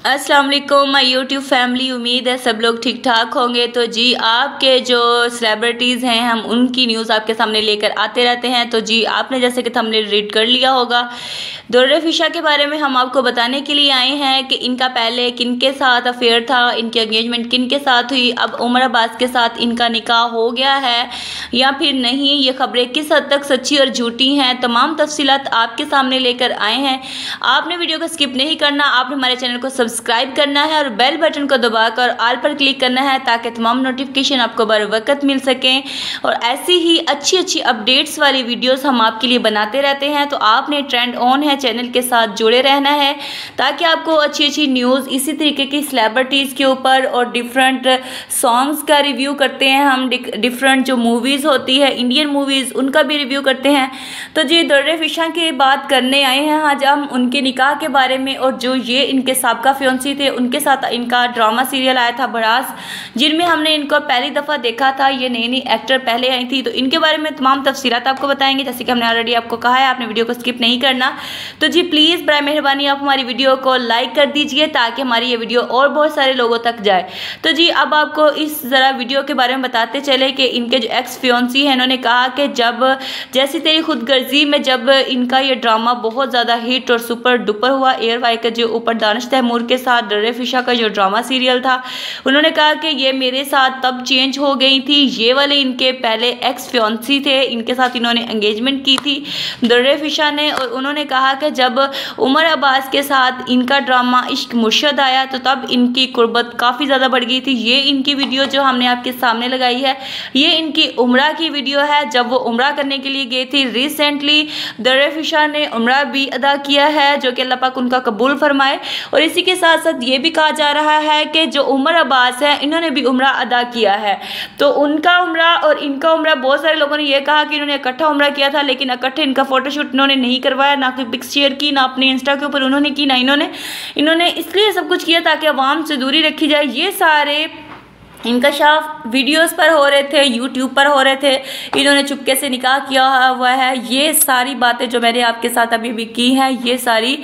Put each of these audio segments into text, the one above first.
अस्सलाम वालेकुम my YouTube family. उम्मीद है सब लोग ठीक ठाक होंगे। तो जी आपके जो सेलिब्रिटीज़ हैं हम उनकी न्यूज़ आपके सामने लेकर आते रहते हैं। तो जी आपने जैसे कि हमने रीड कर लिया होगा, दुर्र फिशा के बारे में हम आपको बताने के लिए आए हैं कि इनका पहले किनके साथ अफेयर था, इनकी एंगेजमेंट किनके साथ हुई, अब उमर अब्बास के साथ इनका निकाह हो गया है या फिर नहीं, ये खबरें किस हद तक सच्ची और झूठी हैं, तमाम तफसीलात आपके सामने लेकर आए हैं। आपने वीडियो को स्किप नहीं करना, आपने हमारे चैनल को सब्सक्राइब करना है और बेल बटन को दबाकर ऑल पर क्लिक करना है ताकि तमाम नोटिफिकेशन आपको बर वक्त मिल सकें और ऐसी ही अच्छी अच्छी अपडेट्स वाली वीडियोस हम आपके लिए बनाते रहते हैं। तो आपने ट्रेंड ऑन है चैनल के साथ जुड़े रहना है ताकि आपको अच्छी अच्छी न्यूज़ इसी तरीके की सेलिब्रिटीज़ के ऊपर और डिफरेंट सॉन्ग्स का रिव्यू करते हैं हम, डिफरेंट जो मूवीज़ होती है इंडियन मूवीज़ उनका भी रिव्यू करते हैं। तो जी दुर्र फिशा की बात करने आए हैं आज हम उनके निकाह के बारे में और जो ये इनके साबका फियोंसी थे उनके साथ इनका ड्रामा सीरियल आया था बरास, जिनमें हमने इनको पहली दफ़ा देखा था। ये नई नई एक्टर पहले आई थी, तो इनके बारे में तमाम तफसीलात आपको बताएंगे। जैसे कि हमने ऑलरेडी आपको कहा है, आपने वीडियो को स्किप नहीं करना। तो जी प्लीज़ बराए मेहरबानी आप हमारी वीडियो को लाइक कर दीजिए ताकि हमारी ये वीडियो और बहुत सारे लोगों तक जाए। तो जी अब आपको इस ज़रा वीडियो के बारे में बताते चले कि इनके जो एक्स फियोंसी हैं इन्होंने कहा कि जब जैसी तेरी खुदगर्जी में जब इनका ये ड्रामा बहुत ज़्यादा हिट और सुपर डुपर हुआ एयर वाई के जो ऊपर दानिश तैमूर के साथ दुर्र फिशा का जो ड्रामा सीरियल था, उन्होंने कहा कि ये मेरे साथ तब चेंज हो गई थी। ये वाले इनके पहले एक्स फियोंसी थे, इनके साथ इन्होंने एंगेजमेंट की थी दुर्र फिशा ने, और उन्होंने कहा कि जब उमर अब्बास के साथ इनका ड्रामा इश्क मुर्शद आया तो तब इनकी कुर्बत काफ़ी ज़्यादा बढ़ गई थी। ये इनकी वीडियो जो हमने आपके सामने लगाई है, ये इनकी उम्रा की वीडियो है जब वो उम्रा करने के लिए गए थे। रिसेंटली दुर्र फिशा ने उम्रा भी अदा किया है जो कि अल्लाह पाक उनका कबूल फरमाए। और इसी के साथ साथ ये भी कहा जा रहा है कि जो उमर अब्बास है इन्होंने भी उम्रा अदा किया है। तो उनका उम्रा और इनका उम्रा, बहुत सारे लोगों ने यह कहा कि इन्होंने इकट्ठा उम्रा किया था, लेकिन इकट्ठे इनका फोटोशूट इन्होंने नहीं करवाया, ना कि पिक्स शेयर की, ना अपने इंस्टा के ऊपर उन्होंने की, ना इन्होंने इसलिए सब कुछ किया ताकि अवाम से दूरी रखी जाए। ये सारे इंकशाफ वीडियोस पर हो रहे थे, यूट्यूब पर हो रहे थे, इन्होंने चुपके से निकाह किया हुआ है। ये सारी बातें जो मैंने आपके साथ अभी भी की हैं, ये सारी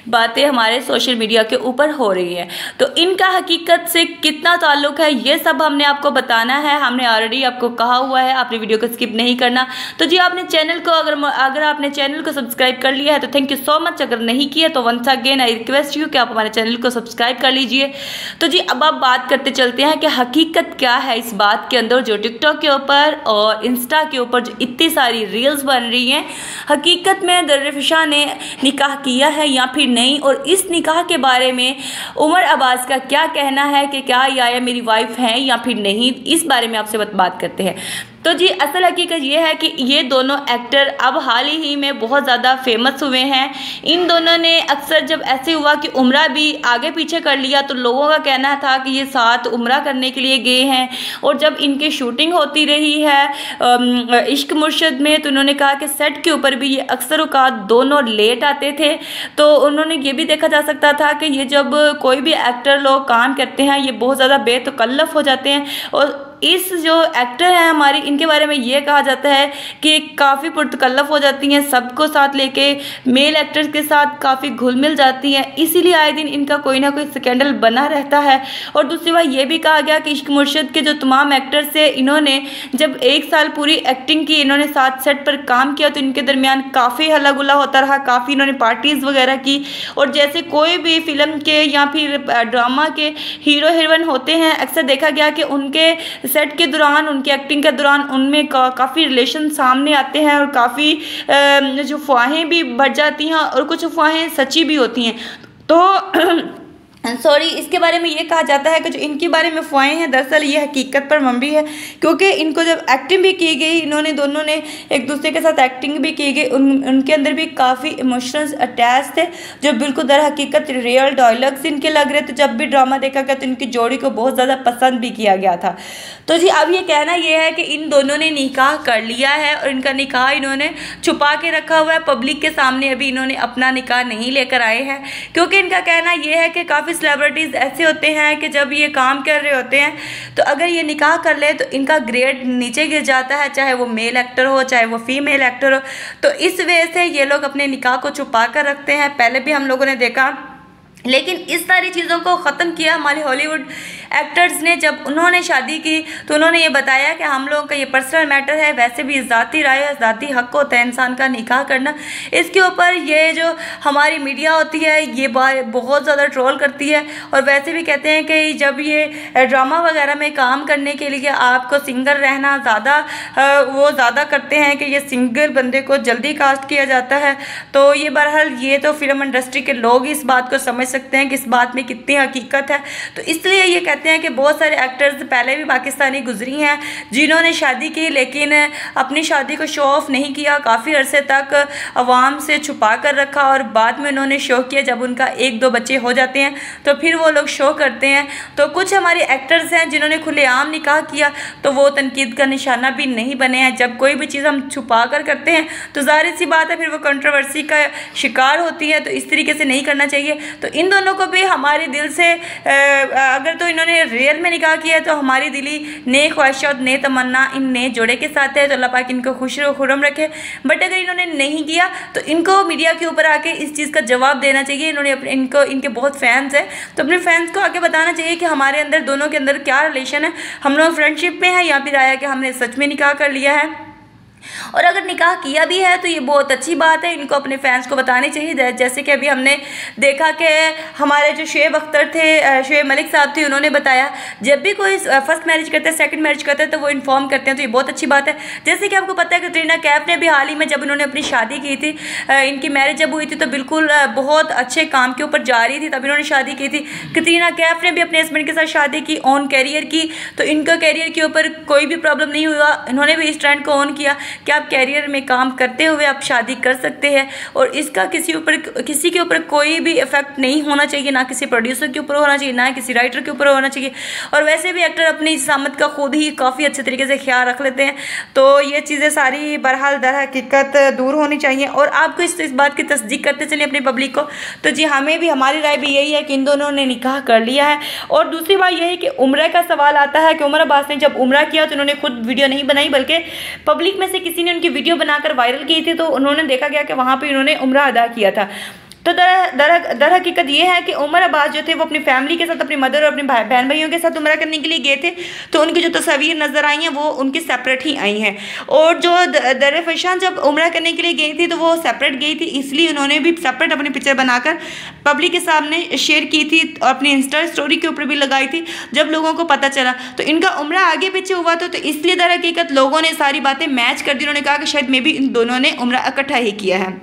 बातें हमारे सोशल मीडिया के ऊपर हो रही हैं। तो इनका हकीकत से कितना ताल्लुक़ है ये सब हमने आपको बताना है। हमने ऑलरेडी आपको कहा हुआ है, आपने वीडियो को स्किप नहीं करना। तो जी आपने चैनल को अगर आपने चैनल को सब्सक्राइब कर लिया है तो थैंक यू सो मच। अगर नहीं किया तो once again I request you कि आप हमारे चैनल को सब्सक्राइब कर लीजिए। तो जी अब आप बात करते चलते हैं कि हकीकत क्या है इस बात के अंदर जो टिकटॉक के ऊपर और इंस्टा के ऊपर जो इतनी सारी रील्स बन रही हैं। हकीकत में दुर्र फिशा ने निकाह किया है या फिर नहीं, और इस निकाह के बारे में उमर अब्बास का क्या कहना है कि क्या ये मेरी वाइफ है या फिर नहीं, इस बारे में आपसे बात करते हैं। तो जी असल हकीकत ये है कि ये दोनों एक्टर अब हाल ही में बहुत ज़्यादा फेमस हुए हैं। इन दोनों ने अक्सर जब ऐसे हुआ कि उम्रा भी आगे पीछे कर लिया तो लोगों का कहना था कि ये साथ उम्रा करने के लिए गए हैं, और जब इनकी शूटिंग होती रही है इश्क मुर्शद में तो उन्होंने कहा कि सेट के ऊपर भी ये अक्सर औकात दोनों लेट आते थे। तो उन्होंने ये भी देखा जा सकता था कि ये जब कोई भी एक्टर लोग काम करते हैं ये बहुत ज़्यादा बेतकल्लफ हो जाते हैं। और इस जो एक्टर हैं हमारी, इनके बारे में ये कहा जाता है कि काफ़ी पुरतकल्लफ हो जाती हैं, सबको साथ लेके मेल एक्टर्स के साथ काफ़ी घुल मिल जाती हैं, इसीलिए आए दिन इनका कोई ना कोई स्कैंडल बना रहता है। और दूसरी बात ये भी कहा गया कि इश्क मुर्शद के जो तमाम एक्टर्स थे इन्होंने जब 1 साल पूरी एक्टिंग की, इन्होंने साथ सेट पर काम किया तो इनके दरमियान काफ़ी हल्ला गुल्ला होता रहा, काफ़ी इन्होंने पार्टीज़ वगैरह की। और जैसे कोई भी फिल्म के या फिर ड्रामा के हीरो हीरोइन होते हैं, अक्सर देखा गया कि उनके सेट के दौरान, उनकी एक्टिंग के दौरान उनमें काफ़ी रिलेशन सामने आते हैं और काफ़ी जो अफवाहें भी बढ़ जाती हैं और कुछ अफवाहें सच्ची भी होती हैं। तो सॉरी, इसके बारे में ये कहा जाता है कि जो इनके बारे में अफवाहें हैं दरअसल ये हकीकत पर मबनी है, क्योंकि इनको जब एक्टिंग भी की गई, इन्होंने दोनों ने एक दूसरे के साथ एक्टिंग भी की गई, उनके अंदर भी काफ़ी इमोशंस अटैच थे जो बिल्कुल दर हकीकत रियल डायलॉग्स इनके लग रहे थे। जब भी ड्रामा देखा गया तो इनकी जोड़ी को बहुत ज़्यादा पसंद भी किया गया था। तो जी अब ये कहना ये है कि इन दोनों ने निकाह कर लिया है और इनका निकाह इन्होंने छुपा के रखा हुआ है, पब्लिक के सामने अभी इन्होंने अपना निकाह नहीं लेकर आए हैं, क्योंकि इनका कहना ये है कि काफ़ी सेलिब्रिटीज़ ऐसे होते हैं कि जब ये काम कर रहे होते हैं तो अगर ये निकाह कर ले तो इनका ग्रेड नीचे गिर जाता है, चाहे वो मेल एक्टर हो चाहे वो फीमेल एक्टर हो। तो इस वजह से ये लोग अपने निकाह को छुपा कर रखते हैं। पहले भी हम लोगों ने देखा लेकिन इस सारी चीज़ों को ख़त्म किया हमारे हॉलीवुड एक्टर्स ने। जब उन्होंने शादी की तो उन्होंने ये बताया कि हम लोगों का ये पर्सनल मैटर है, वैसे भी ज़ाती राय है, ज़ाती हक़ होता है इंसान का निकाह करना। इसके ऊपर ये जो हमारी मीडिया होती है ये बहुत ज़्यादा ट्रोल करती है, और वैसे भी कहते हैं कि जब ये ड्रामा वगैरह में काम करने के लिए आपको सिंगल रहना ज़्यादा करते हैं कि ये सिंगल बंदे को जल्दी कास्ट किया जाता है। तो ये बहरहाल ये तो फिल्म इंडस्ट्री के लोग इस बात को समझ सकते हैं कि इस बात में कितनी हकीकत है। तो इसलिए ये कहते हैं कि बहुत सारे एक्टर्स पहले भी पाकिस्तानी गुजरी हैं जिन्होंने शादी की, लेकिन अपनी शादी को शो ऑफ नहीं किया, काफ़ी अरसे तक अवाम से छुपा कर रखा, और बाद में उन्होंने शो किया जब उनका 1-2 बच्चे हो जाते हैं तो फिर वो लोग शो करते हैं। तो कुछ हमारे एक्टर्स हैं जिन्होंने खुलेआम निकाह किया तो वो तनकीद का निशाना भी नहीं बने हैं। जब कोई भी चीज़ हम छुपा कर करते हैं तो ज़ाहिर सी बात है फिर वो कंट्रोवर्सी का शिकार होती है। तो इस तरीके से नहीं करना चाहिए। तो इन दोनों को भी हमारे दिल से अगर तो इन्होंने रियल में निकाह किया तो हमारी दिली ने ख्वाहिशात ने तमन्ना इन नए जोड़े के साथ है, तो अल्लाह पाक इनको खुश खुरम रखे। बट अगर इन्होंने नहीं किया तो इनको मीडिया के ऊपर आके इस चीज़ का जवाब देना चाहिए। इन्होंने इनके बहुत फैंस हैं तो अपने फैंस को आके बताना चाहिए कि हमारे अंदर दोनों के अंदर क्या रिलेशन है, हम लोग फ्रेंडशिप में हैं या फिर आया कि हमने सच में निकाह कर लिया है। और अगर निकाह किया भी है तो ये बहुत अच्छी बात है, इनको अपने फैंस को बतानी चाहिए। जैसे कि अभी हमने देखा कि हमारे जो शुएब अख्तर थे, शुएब मलिक साहब थे, उन्होंने बताया जब भी कोई फर्स्ट मैरिज करते हैं, सेकंड मैरिज करते हैं तो वो इन्फॉर्म करते हैं। तो ये बहुत अच्छी बात है। जैसे कि आपको पता है कटरीना कैफ ने भी हाल ही में जब उन्होंने अपनी शादी की थी, इनकी मैरिज जब हुई थी तो बिल्कुल बहुत अच्छे काम के ऊपर जा रही थी, तब इन्होंने शादी की थी। कटरीना कैफ ने भी अपने हस्बैंड के साथ शादी की ऑन कैरियर की, तो इनका कैरियर के ऊपर कोई भी प्रॉब्लम नहीं हुआ। इन्होंने भी इस ट्रेंड को ऑन किया कि आप कैरियर में काम करते हुए आप शादी कर सकते हैं, और इसका किसी के ऊपर कोई भी इफेक्ट नहीं होना चाहिए, ना किसी प्रोड्यूसर के ऊपर होना चाहिए, ना किसी राइटर के ऊपर होना चाहिए। और वैसे भी एक्टर अपनी इस्लामत का खुद ही काफ़ी अच्छे तरीके से ख्याल रख लेते हैं। तो ये चीज़ें सारी बहरहाल दर हकीकत दूर होनी चाहिए, और आपको इस बात की तस्दीक करते चलिए अपनी पब्लिक को। तो जी हमें भी, हमारी राय भी यही है कि इन दोनों ने निकाह कर लिया है। और दूसरी बात यह है कि उम्र का सवाल आता है कि उमर अब्बास ने जब उम्र किया तो उन्होंने खुद वीडियो नहीं बनाई, बल्कि पब्लिक में से किसी ने उनकी वीडियो बनाकर वायरल की थी। तो उन्होंने देखा गया कि वहाँ पे उन्होंने उम्रा अदा किया था। तो दर हकीकत ये है कि उमर अब्बास जो थे वो अपनी फैमिली के साथ, अपनी मदर और अपने बहन भाइयों के साथ उम्रा करने के लिए गए थे। तो उनकी जो तस्वीर नज़र आई हैं वो उनकी सेपरेट ही आई हैं। और जो दर फशान जब उम्रा करने के लिए गई थी तो वो सेपरेट गई थी, इसलिए उन्होंने भी सेपरेट अपनी पिक्चर बनाकर पब्लिक के सामने शेयर की थी और अपनी इंस्टा स्टोरी के ऊपर भी लगाई थी। जब लोगों को पता चला तो इनका उम्रा आगे पीछे हुआ था, तो इसलिए दर हकीकत लोगों ने सारी बातें मैच कर दी। उन्होंने कहा कि शायद मे भी इन दोनों ने उम्रा इकट्ठा ही किया है।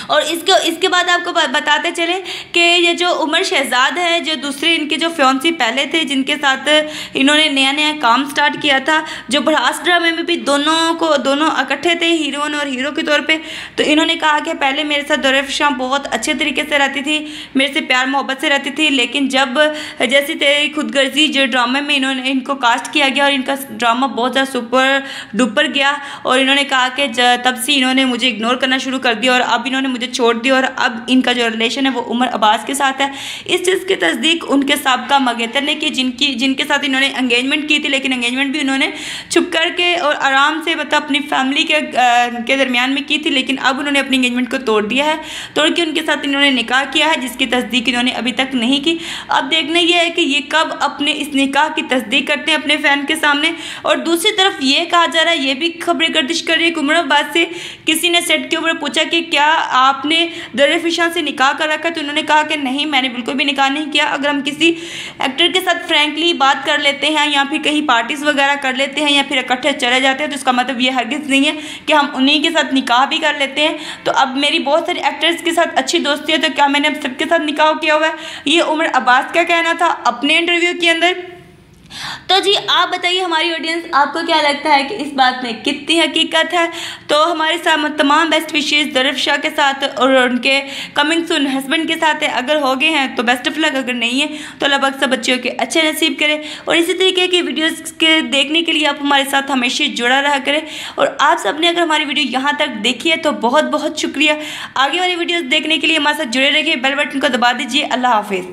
और इसके बाद आपको बताते चले कि ये जो उमर शहजाद है, जो दूसरे इनके जो फ्योंसी पहले थे जिनके साथ इन्होंने नया नया काम स्टार्ट किया था, जो भड़ास ड्रामे में भी दोनों इकट्ठे थे हीरोइन और हीरो के तौर पे। तो इन्होंने कहा कि पहले मेरे साथ दौर-ए-फ़शां बहुत अच्छे तरीके से रहती थी, मेरे से प्यार मोहब्बत से रहती थी, लेकिन जब जैसे तेरी खुदगर्जी जो ड्रामे में इनको कास्ट किया गया और इनका ड्रामा बहुत ज़्यादा सुपर डुपर गया, और इन्होंने कहा कि तब से इन्होंने मुझे इग्नोर करना शुरू कर दिया और अब इन्होंने मुझे छोड़ दिया, और अब इनका जो रिलेशन है वो उमर अब्बास के साथ है। इस चीज़ की तस्दीक उनके साबका मंगेतर ने की, जिनके साथ इन्होंने एंगेजमेंट की थी, लेकिन एंगेजमेंट भी उन्होंने छुप करके और आराम से मतलब अपनी फैमिली के दरमियान में की थी, लेकिन अब उन्होंने अपनी एंगेजमेंट को तोड़ दिया है। तोड़ के उनके साथ इन्होंने निकाह किया है, जिसकी तस्दीक इन्होंने अभी तक नहीं की। अब देखना यह है कि ये कब अपने इस निकाह की तस्दीक करते हैं अपने फ़ैन के सामने। और दूसरी तरफ ये कहा जा रहा है, ये भी खबरें गर्दिश कर रही है कि उमर अब्बास से किसी ने सेट के ऊपर पूछा कि क्या आपने दौर-ए-फ़शां से निकाह कर रखा है, तो उन्होंने कहा कि नहीं, मैंने बिल्कुल भी निकाह नहीं किया। अगर हम किसी एक्टर के साथ फ्रैंकली बात कर लेते हैं या फिर कहीं पार्टीज़ वगैरह कर लेते हैं या फिर इकट्ठे चले जाते हैं, तो इसका मतलब ये हरगिज़ नहीं है कि हम उन्हीं के साथ निकाह भी कर लेते हैं। तो अब मेरी बहुत सारी एक्टर्स के साथ अच्छी दोस्ती है, तो क्या मैंने अब सबके साथ निकाह किया हुआ है? ये उमर अब्बास का कहना था अपने इंटरव्यू के अंदर। तो जी आप बताइए हमारी ऑडियंस, आपको क्या लगता है कि इस बात में कितनी हकीकत है? तो हमारे साथ तमाम बेस्ट विशेज़ दौर-ए-फ़शां के साथ और उनके कमिंग सून हस्बैंड के साथ है। अगर हो गए हैं तो बेस्ट ऑफ लक, अगर नहीं है तो अल्लाह पाक सब बच्चियों के अच्छे नसीब करे। और इसी तरीके की वीडियोज़ के देखने के लिए आप हमारे साथ हमेशा जुड़ा रहा करें। और आप सब ने अगर हमारी वीडियो यहाँ तक देखी है तो बहुत बहुत शुक्रिया। आगे वाली वीडियोज़ देखने के लिए हमारे साथ जुड़े रहिए, बेल बटन को दबा दीजिए। अल्लाह हाफिज़।